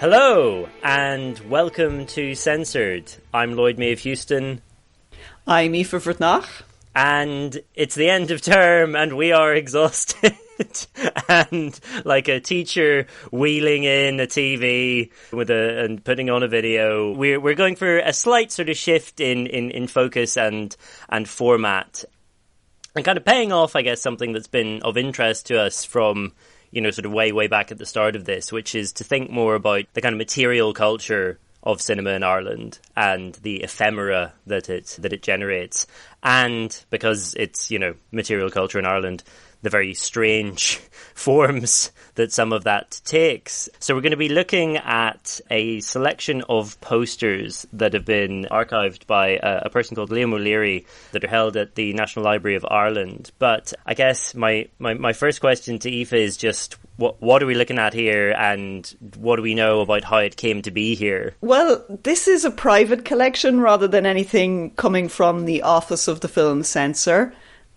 Hello, and welcome to Censored. I'm Lloyd May of Houston. I'm Aoife Vertnach. And it's the end of term, and we are exhausted. And like a teacher wheeling in a TV and putting on a video, we're going for a slight sort of shift in focus and format, and kind of paying off, I guess, something that's been of interest to us from, sort of way back at the start of this, which is to think more about the kind of material culture of cinema in Ireland and the ephemera that it generates. And because it's, material culture in Ireland, the very strange forms that some of that takes. So we're going to be looking at a selection of posters that have been archived by a person called Liam O'Leary that are held at the National Library of Ireland. But I guess my first question to Aoife is just, what are we looking at here, and what do we know about how it came to be here? Well, this is a private collection rather than anything coming from the Office of the Film Censor.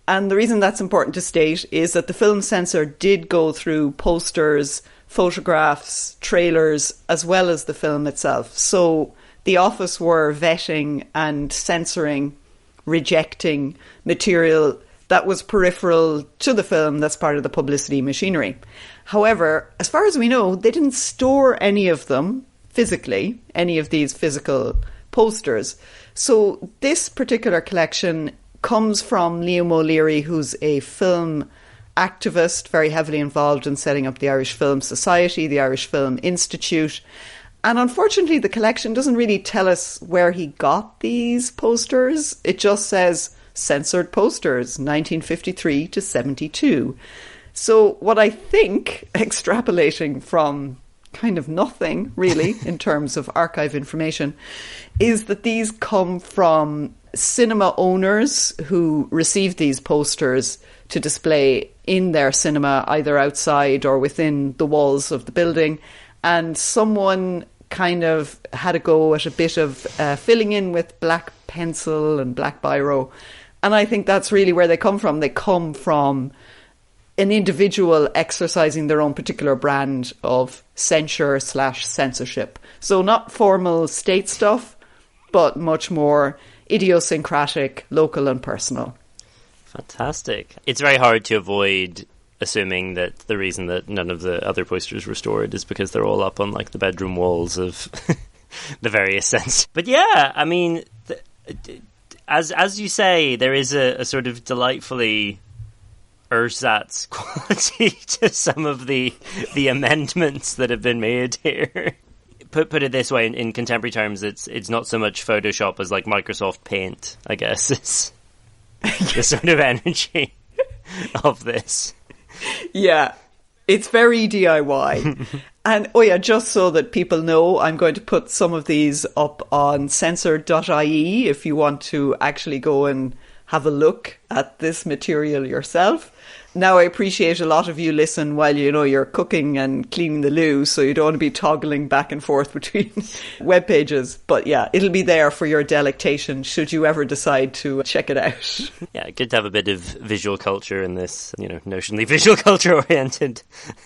And the reason that's important to state is that the film censor did go through posters, photographs, trailers, as well as the film itself. So the office were vetting and censoring, rejecting material that was peripheral to the film that's part of the publicity machinery. However, as far as we know, they didn't store any of them physically, any of these physical posters. So this particular collection comes from Liam O'Leary, who's a film activist, very heavily involved in setting up the Irish Film Society, the Irish Film Institute. And unfortunately, the collection doesn't really tell us where he got these posters. It just says censored posters, 1953 to 72. So what I think, extrapolating from kind of nothing, really, in terms of archive information, is that these come from cinema owners who received these posters to display in their cinema, either outside or within the walls of the building. And someone kind of had a go at a bit of filling in with black pencil and black biro. And I think that's really where they come from. They come from an individual exercising their own particular brand of censure/censorship. So not formal state stuff, but much more idiosyncratic, local and personal. Fantastic. It's very hard to avoid assuming that the reason that none of the other posters were stored is because they're all up on like the bedroom walls of the various sense. But yeah, I mean, as you say, there is a sort of delightfully ersatz quality to some of the amendments that have been made here. Put it this way, in contemporary terms, it's not so much Photoshop as like Microsoft Paint, I guess. It's the sort of energy of this. Yeah, it's very DIY. And just so that people know, I'm going to put some of these up on censored.ie if you want to actually go and have a look at this material yourself. Now, I appreciate a lot of you listen while, you're cooking and cleaning the loo, so you don't want to be toggling back and forth between web pages. But yeah, it'll be there for your delectation should you ever decide to check it out. Yeah, good to have a bit of visual culture in this, notionally visual culture oriented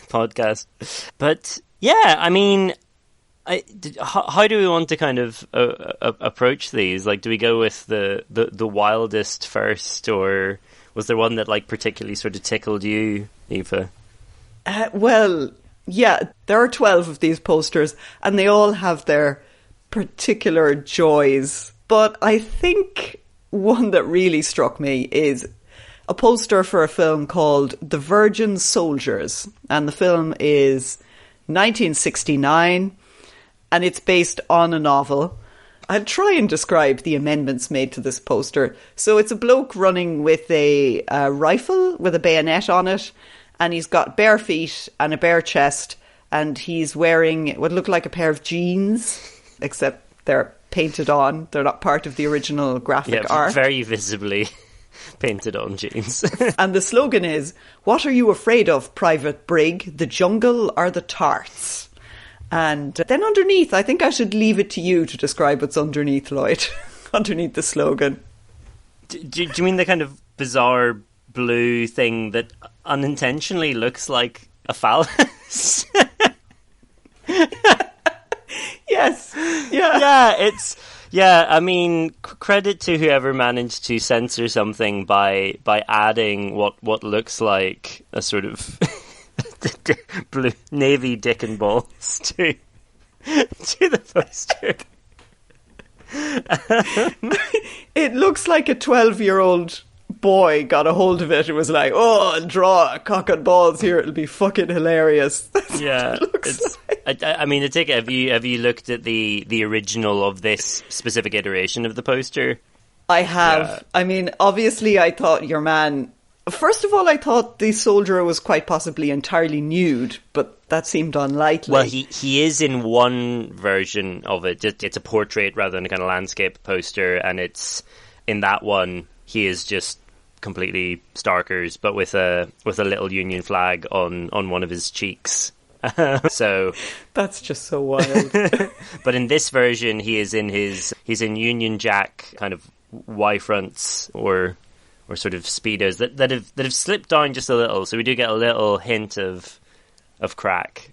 podcast. But yeah, I mean, how do we want to kind of approach these? Like, do we go with the wildest first, or was there one that like particularly sort of tickled you, Aoife? Well, yeah, there are 12 of these posters and they all have their particular joys. But I think one that really struck me is a poster for a film called The Virgin Soldiers. And the film is 1969 and it's based on a novel. I'll try and describe the amendments made to this poster. So it's a bloke running with a rifle with a bayonet on it, and he's got bare feet and a bare chest, and he's wearing what look like a pair of jeans, except they're painted on. They're not part of the original graphic art. Very visibly painted on jeans. And the slogan is, "What are you afraid of, Private Brig? The jungle or the tarts?" And then underneath, I think I should leave it to you to describe what's underneath, Lloyd, underneath the slogan. Do you mean the kind of bizarre blue thing that unintentionally looks like a phallus? I mean, credit to whoever managed to censor something by adding what looks like a sort of blue navy dick and balls to the poster. It looks like a 12-year-old boy got a hold of it and was like, "Oh, draw a cock and balls here; it'll be fucking hilarious." That's yeah, I mean, I take it. Have you looked at the original of this specific iteration of the poster? I have. Yeah. I mean, obviously, I thought your man. First of all, I thought the soldier was quite possibly entirely nude, but that seemed unlikely. Well, he is in one version of it. It's a portrait rather than a kind of landscape poster, and it's in that one he is just completely starkers, but with a little Union flag on one of his cheeks. So that's just so wild. But in this version, he's in Union Jack kind of Y fronts or sort of speedos that have slipped down just a little. So we do get a little hint of crack.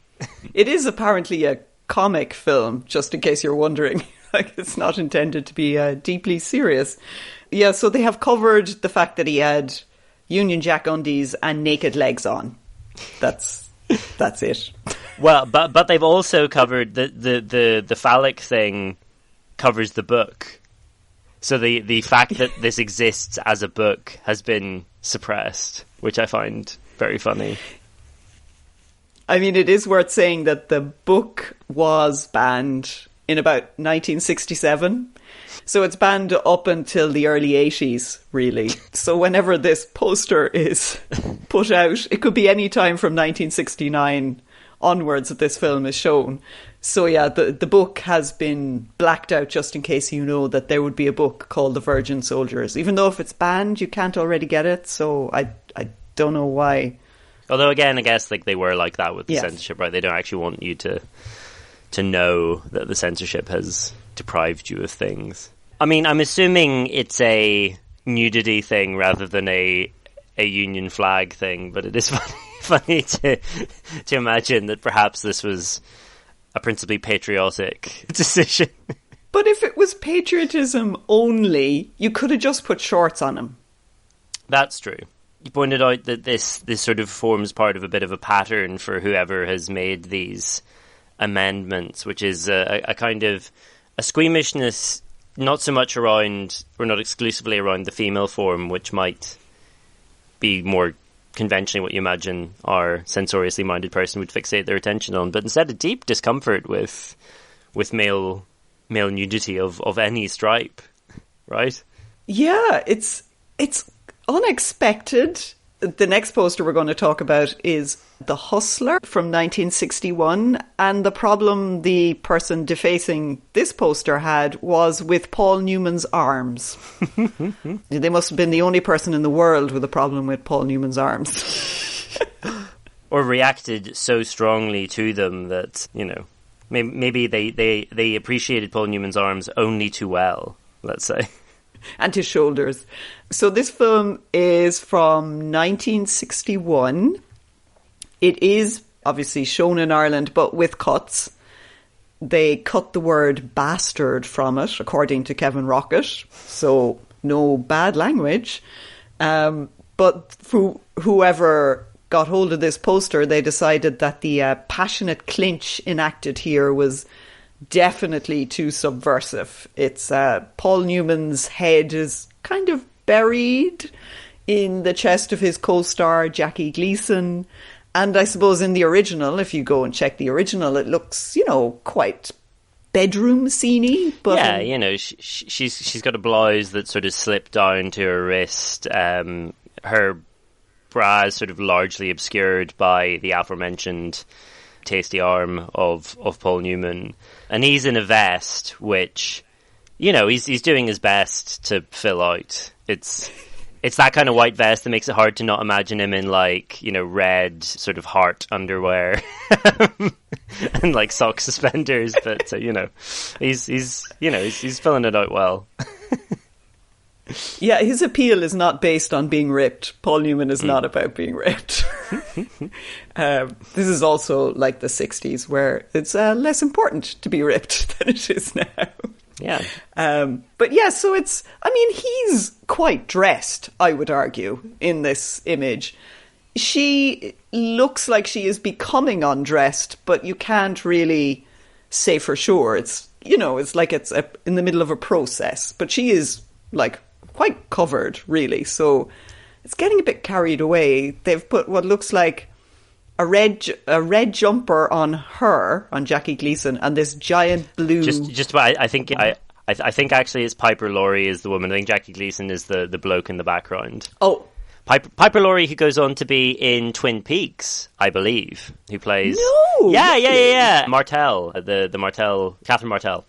It is apparently a comic film, just in case you're wondering. Like, it's not intended to be deeply serious. Yeah, so they have covered the fact that he had Union Jack undies and naked legs on. That's it. Well, but they've also covered the phallic thing covers the book. So the fact that this exists as a book has been suppressed, which I find very funny. I mean, it is worth saying that the book was banned in about 1967. So it's banned up until the early 80s, really. So whenever this poster is put out, it could be any time from 1969 onwards that this film is shown. So yeah, the book has been blacked out just in case you know that there would be a book called The Virgin Soldiers. Even though if it's banned, you can't already get it. So I don't know why. Although again, I guess like they were like that with the censorship, right? They don't actually want you to know that the censorship has deprived you of things. I mean, I'm assuming it's a nudity thing rather than a Union flag thing, but it is funny to imagine that perhaps this was a principally patriotic decision. But if it was patriotism only, you could have just put shorts on him. That's true. You pointed out that this sort of forms part of a bit of a pattern for whoever has made these amendments, which is a kind of a squeamishness, not so much around, or not exclusively around the female form, which might be more conventionally what you imagine our censoriously minded person would fixate their attention on, but instead a deep discomfort with male nudity of any stripe, right? Yeah, it's unexpected. The next poster we're going to talk about is The Hustler from 1961, and the problem the person defacing this poster had was with Paul Newman's arms. They must have been the only person in the world with a problem with Paul Newman's arms. Or reacted so strongly to them that, you know, maybe they appreciated Paul Newman's arms only too well, let's say. And his shoulders. So this film is from 1961. It is obviously shown in Ireland, but with cuts. They cut the word bastard from it, according to Kevin Rocket. So no bad language. But for whoever got hold of this poster, they decided that the passionate clinch enacted here was definitely too subversive. It's Paul Newman's head is kind of buried in the chest of his co-star Jackie Gleason, and I suppose in the original, if you go and check the original, it looks, you know, quite bedroom scene-y. But yeah, you know, she's got a blouse that sort of slipped down to her wrist. Her bra is sort of largely obscured by the aforementioned tasty arm of Paul Newman. And he's in a vest, which, you know, he's doing his best to fill out. It's that kind of white vest that makes it hard to not imagine him in, like, you know, red sort of heart underwear and like sock suspenders. But you know, he's filling it out well. Yeah, his appeal is not based on being ripped. Paul Newman is not about being ripped. This is also like the 60s, where it's less important to be ripped than it is now. Yeah. But yeah, so it's, I mean, he's quite dressed, I would argue, in this image. She looks like she is becoming undressed, but you can't really say for sure. It's, you know, it's like it's in the middle of a process, but she is like quite covered, really. So it's getting a bit carried away. They've put what looks like a red jumper on her, on Jackie Gleason, and this giant blue. Just about. I think actually it's Piper Laurie is the woman. I think Jackie Gleason is the bloke in the background. Oh. Piper Laurie, who goes on to be in Twin Peaks, I believe, who plays... No! Yeah. Martell, the Martell, Catherine Martell.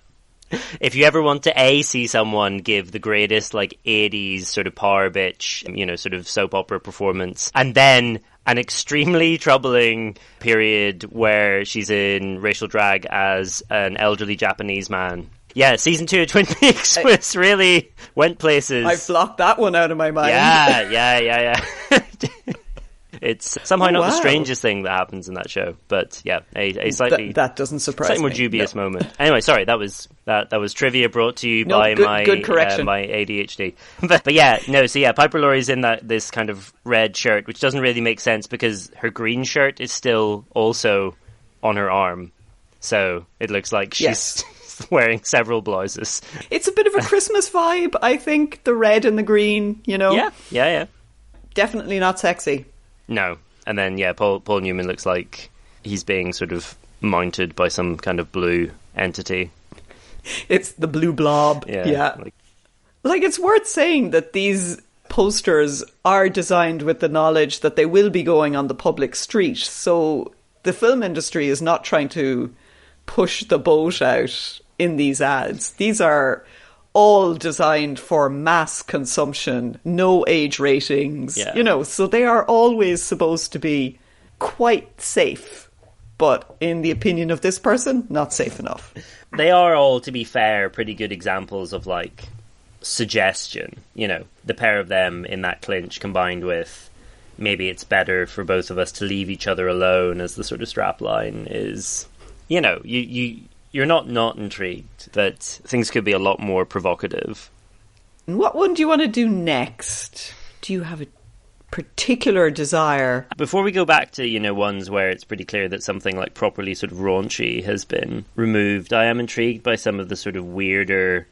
If you ever want to see someone give the greatest, like, 80s sort of power bitch, you know, sort of soap opera performance, and then an extremely troubling period where she's in racial drag as an elderly Japanese man. Yeah, season 2 of Twin Peaks was really went places. I blocked that one out of my mind. Yeah. It's somehow not the strangest thing that happens in that show, but yeah, a slightly that doesn't surprise me. Slightly more dubious moment. Anyway, sorry, that was trivia brought to you by my ADHD. but yeah, no. So yeah, Piper Laurie's in this kind of red shirt, which doesn't really make sense because her green shirt is still also on her arm, so it looks like she's wearing several blouses. It's a bit of a Christmas vibe, I think. The red and the green, you know. Yeah. Definitely not sexy. No. And then, yeah, Paul Newman looks like he's being sort of mounted by some kind of blue entity. It's the blue blob. Yeah. Like, it's worth saying that these posters are designed with the knowledge that they will be going on the public street. So the film industry is not trying to push the boat out in these ads. These are all designed for mass consumption, no age ratings, you know, so they are always supposed to be quite safe. But in the opinion of this person, not safe enough. They are all, to be fair, pretty good examples of, like, suggestion. You know, the pair of them in that clinch combined with maybe it's better for both of us to leave each other alone as the sort of strapline is, you know, you're not intrigued that things could be a lot more provocative. And what one do you want to do next? Do you have a particular desire? Before we go back to, you know, ones where it's pretty clear that something like properly sort of raunchy has been removed, I am intrigued by some of the sort of weirder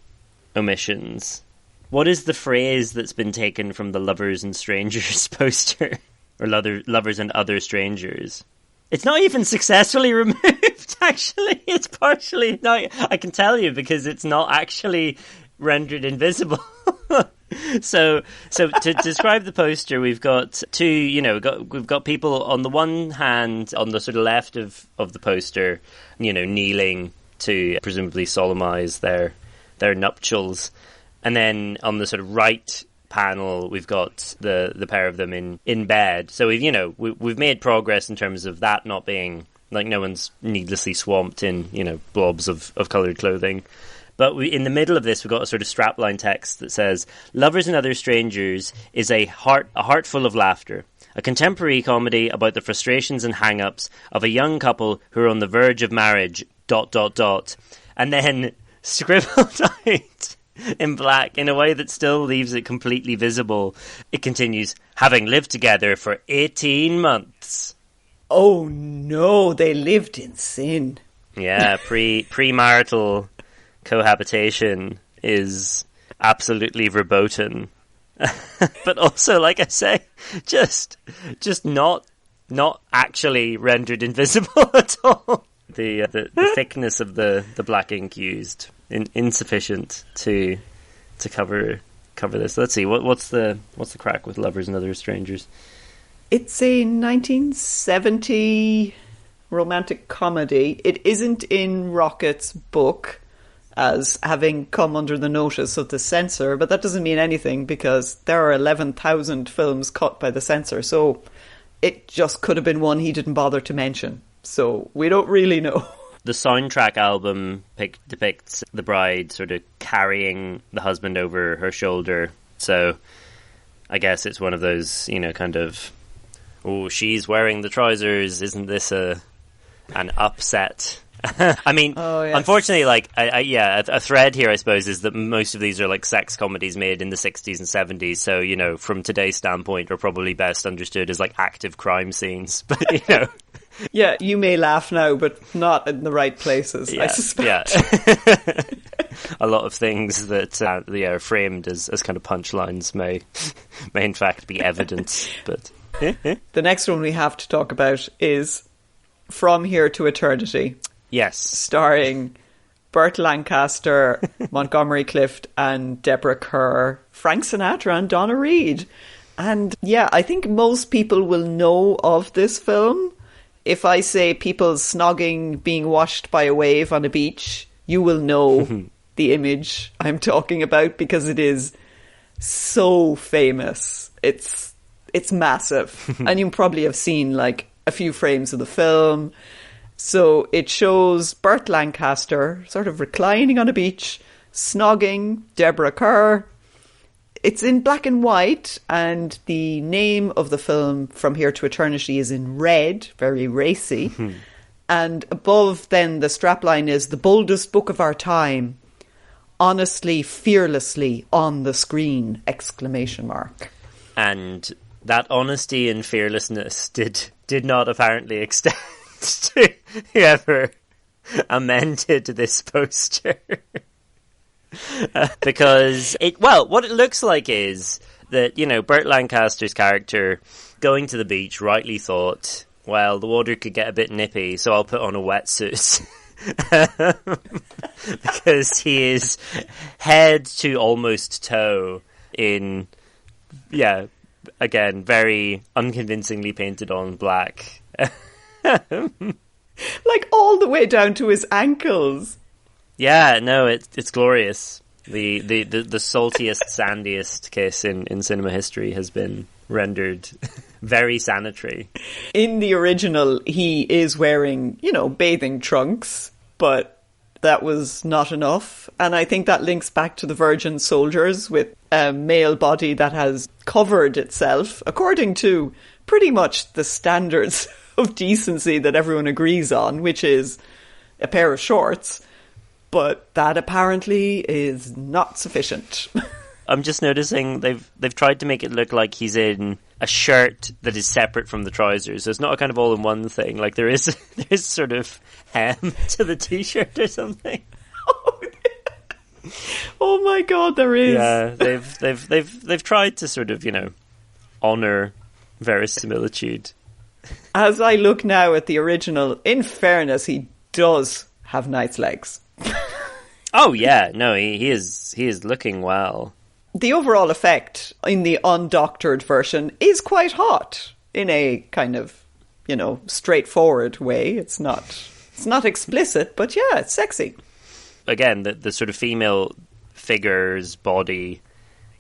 omissions. What is the phrase that's been taken from the Lovers and Strangers poster? Or Lovers and Other Strangers? It's not even successfully removed, actually. It's partially... No, I can tell you because it's not actually rendered invisible. So to describe the poster, we've got two, you know, we've got people on the one hand, on the sort of left of the poster, you know, kneeling to presumably solemnize their nuptials. And then on the sort of right panel, we've got the pair of them in bed. So we've made progress in terms of that not being like no one's needlessly swamped in, you know, blobs of coloured clothing. But in the middle of this, we've got a sort of strapline text that says, "Lovers and Other Strangers is a heart full of laughter. A contemporary comedy about the frustrations and hang-ups of a young couple who are on the verge of marriage, ... And then scribbled out in black in a way that still leaves it completely visible. It continues, "Having lived together for 18 months. Oh no, they lived in sin. Yeah, premarital cohabitation is absolutely verboten. But also, like I say, just not actually rendered invisible at all. The thickness of the black ink used insufficient to cover this. Let's see what's the crack with Lovers and Other Strangers. It's a 1970 romantic comedy. It isn't in Rocket's book as having come under the notice of the censor, but that doesn't mean anything because there are 11,000 films cut by the censor, so it just could have been one he didn't bother to mention. So we don't really know. The soundtrack album depicts the bride sort of carrying the husband over her shoulder So I guess it's one of those, kind of, oh, she's wearing the trousers, isn't this an upset? I mean, unfortunately, a thread here, I suppose, is that most of these are like sex comedies made in the 60s and 70s. So, from today's standpoint, are probably best understood as like active crime scenes. But, Yeah, you may laugh now, but not in the right places, I suspect. Yeah. A lot of things that are framed as kind of punchlines may in fact be evidence. But the next one we have to talk about is From Here to Eternity. Yes. Starring Burt Lancaster, Montgomery Clift and Deborah Kerr, Frank Sinatra and Donna Reed. And yeah, I think most people will know of this film. If I say people snogging being washed by a wave on a beach, you will know the image I'm talking about because it is so famous. It's massive. And you probably have seen like a few frames of the film. So it shows Burt Lancaster sort of reclining on a beach, snogging Deborah Kerr. It's in black and white, and the name of the film, From Here to Eternity, is in red, very racy. And above then the strapline is the boldest book of our time, honestly, fearlessly on the screen, ! And that honesty and fearlessness did not apparently extend to whoever amended this poster. Because what it looks like is that, Burt Lancaster's character going to the beach rightly thought, well, the water could get a bit nippy, so I'll put on a wetsuit. Because he is head to almost toe in, again, very unconvincingly painted on black. Like all the way down to his ankles. Yeah, no, it's glorious. The saltiest, sandiest kiss in cinema history has been rendered very sanitary. In the original, he is wearing, bathing trunks, but that was not enough. And I think that links back to the Virgin Soldiers with a male body that has covered itself according to pretty much the standards of decency that everyone agrees on, which is a pair of shorts. But that apparently is not sufficient. I'm just noticing they've tried to make it look like he's in a shirt that is separate from the trousers. So it's not a kind of all-in-one thing. Like there is sort of hem to the t-shirt or something. Oh my god, there is. Yeah, they've tried to sort of, honor verisimilitude. As I look now at the original, in fairness, he does have nice legs. Oh yeah, no, he is looking well. The overall effect in the undoctored version is quite hot in a kind of, straightforward way. It's not explicit, but yeah, it's sexy. Again, the sort of female figure's body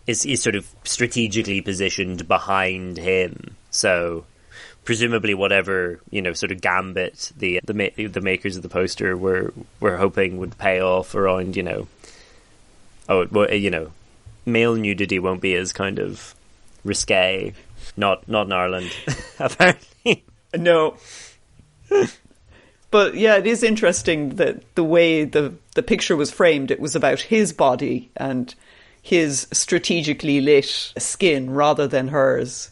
is sort of strategically positioned behind him. So presumably whatever, sort of gambit the makers of the poster were hoping would pay off around, male nudity won't be as kind of risque. Not in Ireland, apparently. No. But yeah, it is interesting that the way the picture was framed, it was about his body and his strategically lit skin rather than hers,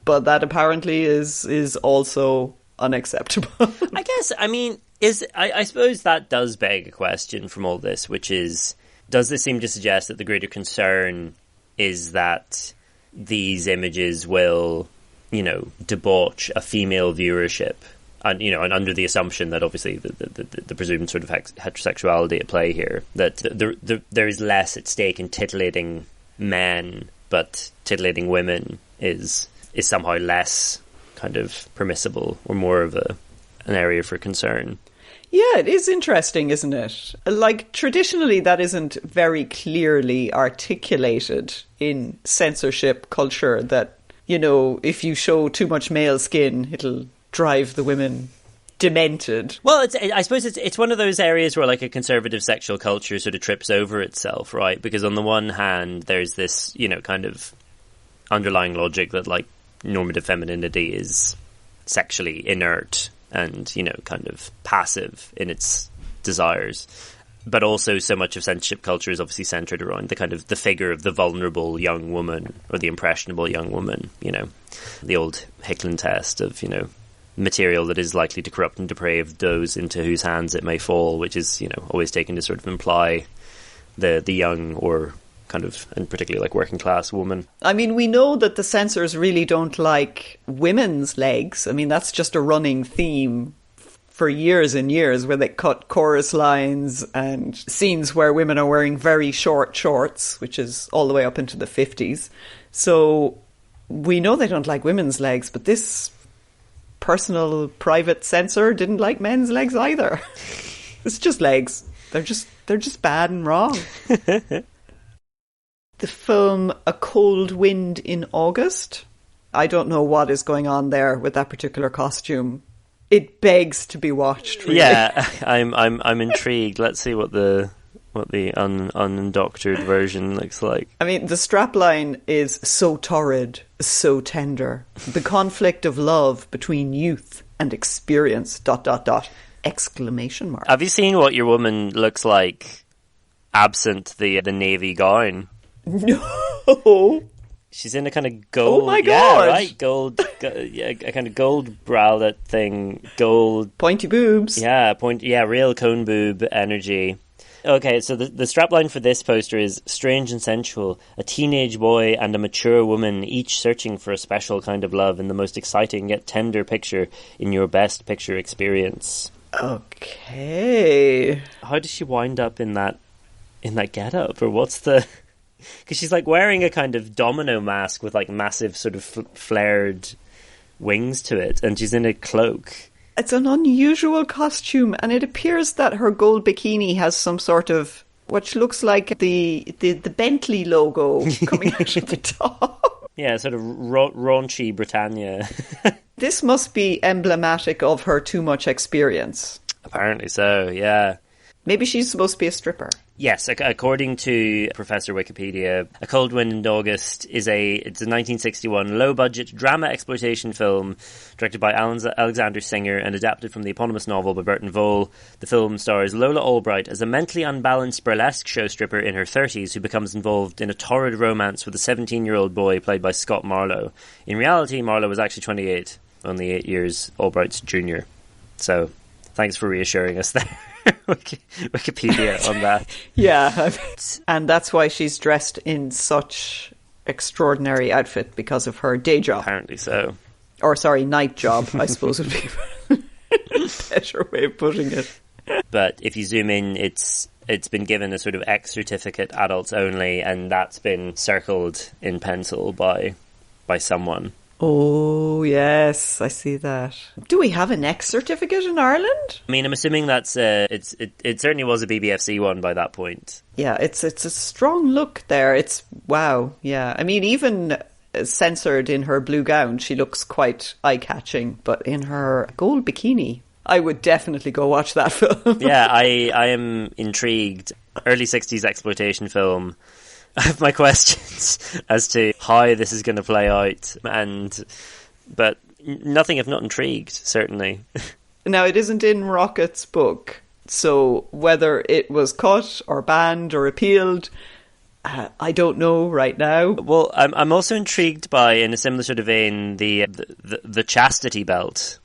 But that apparently is also unacceptable. I guess, I suppose that does beg a question from all this, which is, does this seem to suggest that the greater concern is that these images will, debauch a female viewership? And, and under the assumption that obviously the presumed sort of heterosexuality at play here, that there is less at stake in titillating men, but titillating women is somehow less kind of permissible or more of an area for concern. Yeah, it is interesting, isn't it? Like, traditionally, that isn't very clearly articulated in censorship culture that, if you show too much male skin, it'll drive the women demented. Well, I suppose it's one of those areas where like a conservative sexual culture sort of trips over itself, right? Because on the one hand, there's this, kind of underlying logic that like normative femininity is sexually inert and, kind of passive in its desires. But also so much of censorship culture is obviously centered around the kind of the figure of the vulnerable young woman or the impressionable young woman, the old Hicklin test of, material that is likely to corrupt and deprave those into whose hands it may fall, which is, always taken to sort of imply the young or kind of, and particularly like working class woman. I mean, we know that the censors really don't like women's legs. I mean, that's just a running theme for years and years, where they cut chorus lines and scenes where women are wearing very short shorts, which is all the way up into the 50s. So we know they don't like women's legs, but this personal private censor didn't like men's legs either. It's just legs. They're just bad and wrong. The film A Cold Wind in August. I don't know what is going on there with that particular costume. It begs to be watched, really. Yeah, I'm intrigued. Let's see what the undoctored version looks like. I mean, the strapline is so torrid, so tender. The conflict of love between youth and experience, ... exclamation mark. Have you seen what your woman looks like absent the navy gown? No. She's in a kind of gold... Oh my God! Yeah, right? Gold... a kind of gold bralette thing. Gold... Pointy boobs. Yeah, real cone boob energy. Okay, so the strapline for this poster is strange and sensual. A teenage boy and a mature woman, each searching for a special kind of love in the most exciting yet tender picture in your best picture experience. Okay. How does she wind up in that getup? Or what's the... Because she's like wearing a kind of domino mask with like massive sort of flared wings to it, and she's in a cloak. It's an unusual costume, and it appears that her gold bikini has some sort of what looks like the Bentley logo coming out of the top. Yeah, sort of raunchy Britannia. This must be emblematic of her too much experience. Apparently so, yeah. Maybe she's supposed to be a stripper. Yes, according to Professor Wikipedia, A Cold Wind in August it's a 1961 low-budget drama exploitation film directed by Alexander Singer and adapted from the eponymous novel by Burton Vole. The film stars Lola Albright as a mentally unbalanced burlesque show stripper in her 30s who becomes involved in a torrid romance with a 17-year-old boy played by Scott Marlowe. In reality, Marlowe was actually 28, only 8 years Albright's junior. So, thanks for reassuring us there. Wikipedia on that. Yeah, and that's why she's dressed in such extraordinary outfit, because of her day job. Apparently so. Or sorry, night job, I suppose would be a better way of putting it. But if you zoom in, it's been given a sort of X certificate, adults only, and that's been circled in pencil by someone. Oh, yes, I see that. Do we have an X certificate in Ireland? I mean, I'm assuming that's it certainly was a BBFC one by that point. Yeah, it's a strong look there. It's wow, yeah. I mean, even censored in her blue gown, she looks quite eye-catching. But in her gold bikini, I would definitely go watch that film. Yeah, I am intrigued. Early 60s exploitation film. I have my questions as to how this is going to play out, but nothing if not intrigued, certainly. Now, it isn't in Rocket's book, so whether it was cut or banned or appealed, I don't know right now. Well, I'm also intrigued by, in a similar sort of vein, the chastity belt.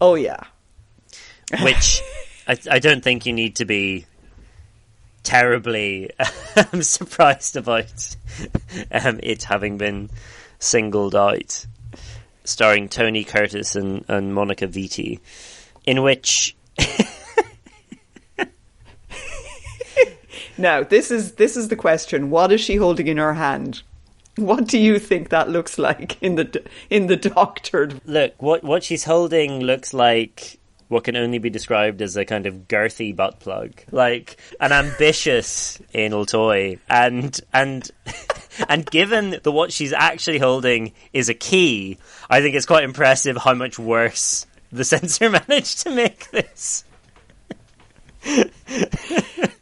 Oh yeah, which I don't think you need to be terribly surprised about it having been singled out, starring Tony Curtis and Monica Vitti, in which now this is the question: what is she holding in her hand? What do you think that looks like in the doctored? Look, what she's holding looks like what can only be described as a kind of girthy butt plug, like an ambitious anal toy, and given that what she's actually holding is a key, I think it's quite impressive how much worse the censor managed to make this?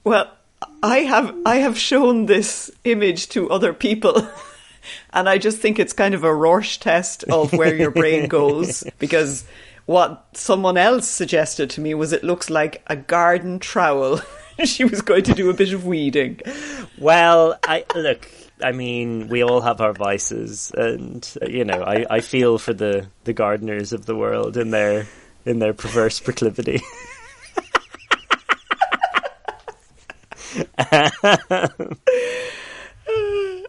Well, I have shown this image to other people, and I just think it's kind of a Rorsch test of where your brain goes, because what someone else suggested to me was it looks like a garden trowel. She was going to do a bit of weeding. Well, I mean, we all have our vices, and I feel for the gardeners of the world in their perverse proclivity.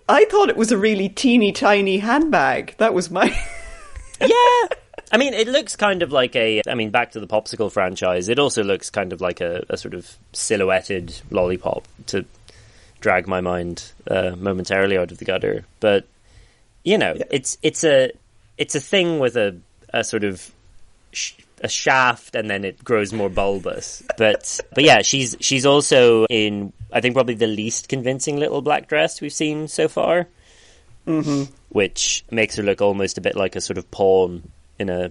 I thought it was a really teeny tiny handbag. That was my... Yeah. I mean, it looks kind of like back to the Popsicle franchise, it also looks kind of like a sort of silhouetted lollipop, to drag my mind momentarily out of the gutter. But, it's a thing with a sort of a shaft, and then it grows more bulbous. But yeah, she's also in, I think, probably the least convincing little black dress we've seen so far, which makes her look almost a bit like a sort of pawn in a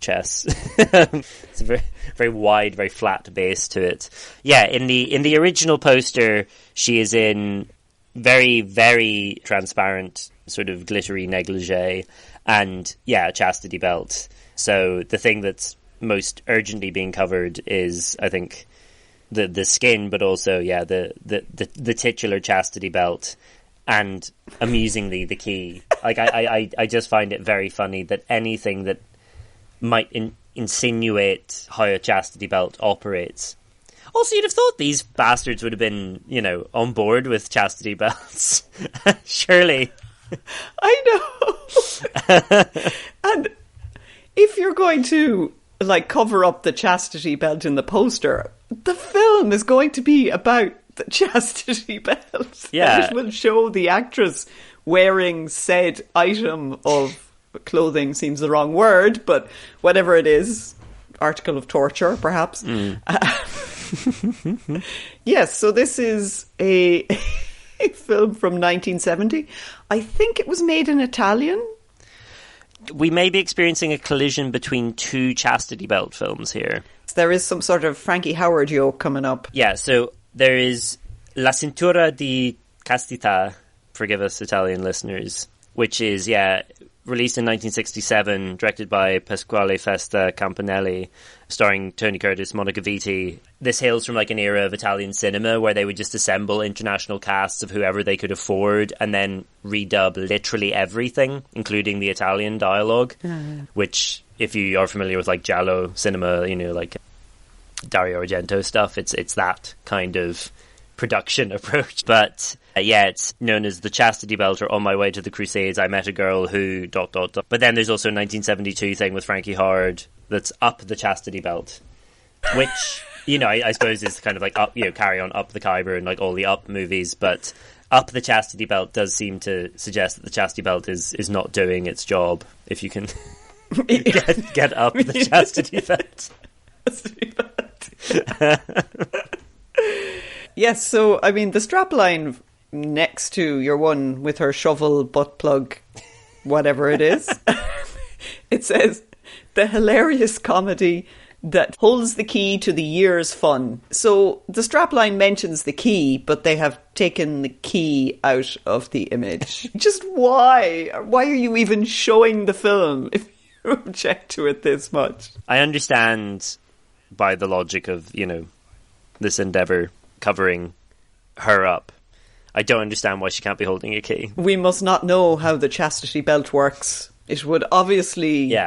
chess. It's a very, very wide, very flat base to it. Yeah, in the original poster, she is in very, very transparent, sort of glittery negligee, and a chastity belt. So the thing that's most urgently being covered is, I think, the skin, but also the titular chastity belt, and amusingly the key. Like I just find it very funny that anything that might insinuate how a chastity belt operates. Also, you'd have thought these bastards would have been, on board with chastity belts. Surely. I know. And if you're going to cover up the chastity belt in the poster, the film is going to be about the chastity belt. Yeah. It will show the actress wearing said item of clothing, seems the wrong word, but whatever it is, article of torture, perhaps. Yes, so this is a film from 1970. I think it was made in Italian. We may be experiencing a collision between two chastity belt films here. There is some sort of Frankie Howard joke coming up. Yeah, so there is La Cintura di Castità, forgive us Italian listeners, which is, released in 1967, directed by Pasquale Festa Campanelli, starring Tony Curtis, Monica Vitti. This hails from an era of Italian cinema where they would just assemble international casts of whoever they could afford and then redub literally everything, including the Italian dialogue, which, if you are familiar with Giallo cinema, Dario Argento stuff, it's that kind of production approach. But it's known as The Chastity Belt, or On My Way to the Crusades, I Met a Girl Who... ... But then there's also a 1972 thing with Frankie Howard that's Up the Chastity Belt, which, I suppose is kind of up, carry on Up the Khyber and all the Up movies, but Up the Chastity Belt does seem to suggest that the chastity belt is not doing its job, if you can get up the chastity belt. Yes, so, the strapline next to your one with her shovel, butt plug, whatever it is, it says, the hilarious comedy that holds the key to the year's fun. So the strapline mentions the key, but they have taken the key out of the image. Just why? Why are you even showing the film if you object to it this much? I understand, by the logic of, this endeavour covering her up. I don't understand why she can't be holding a key. We must not know how the chastity belt works. It would obviously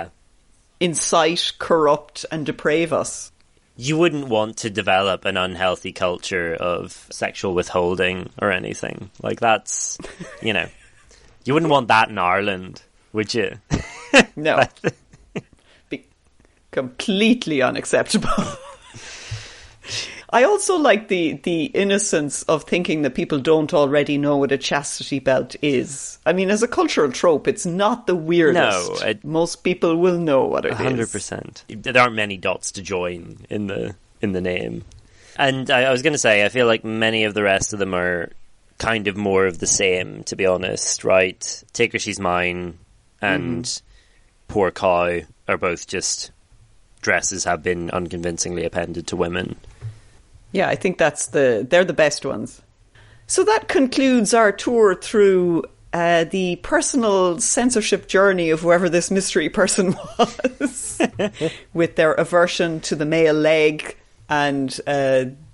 incite, corrupt and deprave us. You wouldn't want to develop an unhealthy culture of sexual withholding or anything. That's, you wouldn't want that in Ireland, would you? No. Be completely unacceptable. I also like the innocence of thinking that people don't already know what a chastity belt is. As a cultural trope, it's not the weirdest. No, most people will know what it 100%. is. 100%. There aren't many dots to join in the name. And I was going to say, I feel like many of the rest of them are kind of more of the same, to be honest, right? Take Her, She's Mine and Poor Cow are both just dresses have been unconvincingly appended to women. Yeah, I think they're the best ones. So that concludes our tour through the personal censorship journey of whoever this mystery person was, with their aversion to the male leg and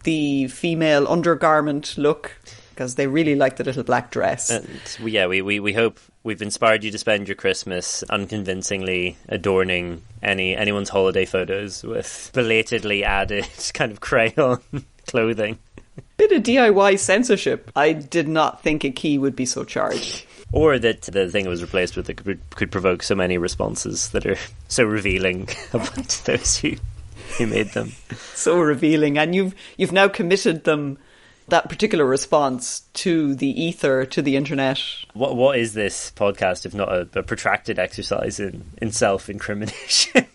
the female undergarment look, because they really like the little black dress. And we hope we've inspired you to spend your Christmas unconvincingly adorning anyone's holiday photos with belatedly added kind of crayon clothing. Bit of DIY censorship. I did not think a key would be so charged. Or that the thing it was replaced with could provoke so many responses that are so revealing about those who made them. So revealing. And you've now committed them, that particular response, to the ether, to the internet. What is this podcast if not a protracted exercise in self-incrimination?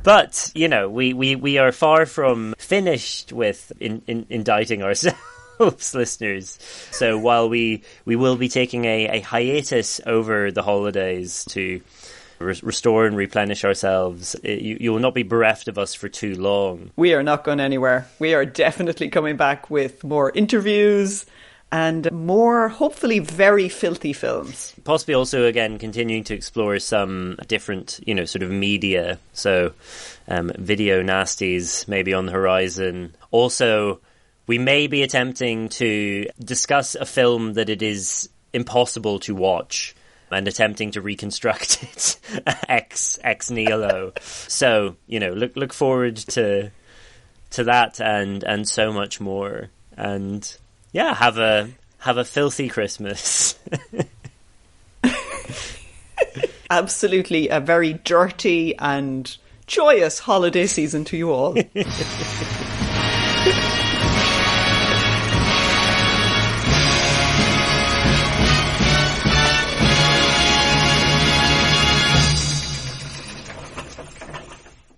But, you know, we are far from finished with indicting ourselves, listeners. So while we will be taking a hiatus over the holidays to restore and replenish ourselves, you will not be bereft of us for too long. We are not going anywhere. We are definitely coming back with more interviews and more, hopefully, very filthy films. Possibly also, again, continuing to explore some different, sort of media. So video nasties maybe on the horizon. Also, we may be attempting to discuss a film that it is impossible to watch and attempting to reconstruct it ex nihilo. So, look forward to that and so much more. And yeah, have a filthy Christmas. Absolutely, a very dirty and joyous holiday season to you all.